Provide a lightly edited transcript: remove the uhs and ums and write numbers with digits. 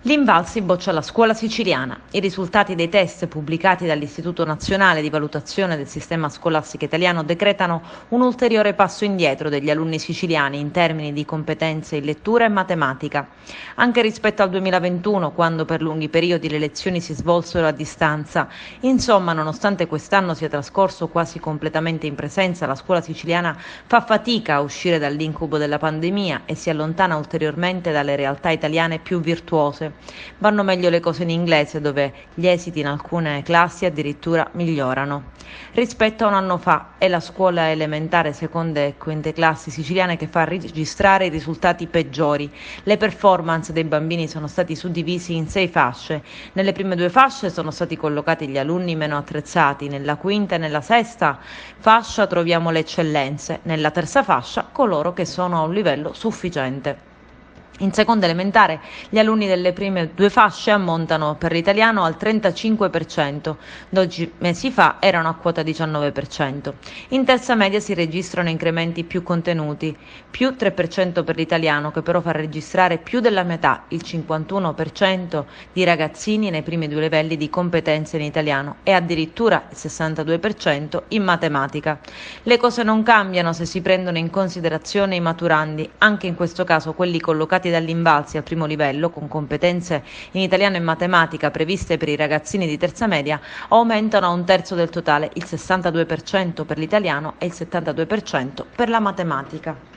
L'Invalsi boccia la scuola siciliana. I risultati dei test pubblicati dall'Istituto Nazionale di Valutazione del Sistema Scolastico Italiano decretano un ulteriore passo indietro degli alunni siciliani in termini di competenze in lettura e matematica. Anche rispetto al 2021, quando per lunghi periodi le lezioni si svolsero a distanza. Insomma, nonostante quest'anno sia trascorso quasi completamente in presenza, la scuola siciliana fa fatica a uscire dall'incubo della pandemia e si allontana ulteriormente dalle realtà italiane più virtuose. Vanno meglio le cose in inglese, dove gli esiti in alcune classi addirittura migliorano. Rispetto a un anno fa è la scuola elementare seconde e quinte classi siciliane che fa registrare i risultati peggiori. Le performance dei bambini sono stati suddivisi in 6 fasce. Nelle prime 2 fasce sono stati collocati gli alunni meno attrezzati, nella quinta e nella sesta fascia troviamo le eccellenze, nella terza fascia coloro che sono a un livello sufficiente. In seconda elementare gli alunni delle prime 2 fasce ammontano per l'italiano al 35%, 12 mesi fa erano a quota 19%. In terza media si registrano incrementi più contenuti, più 3% per l'italiano, che però fa registrare più della metà, il 51% di ragazzini nei primi 2 livelli di competenze in italiano e addirittura il 62% in matematica. Le cose non cambiano se si prendono in considerazione i maturandi, anche in questo caso quelli collocati dall'Invalsi al primo livello, con competenze in italiano e matematica previste per i ragazzini di terza media, aumentano a un terzo del totale, il 62% per l'italiano e il 72% per la matematica.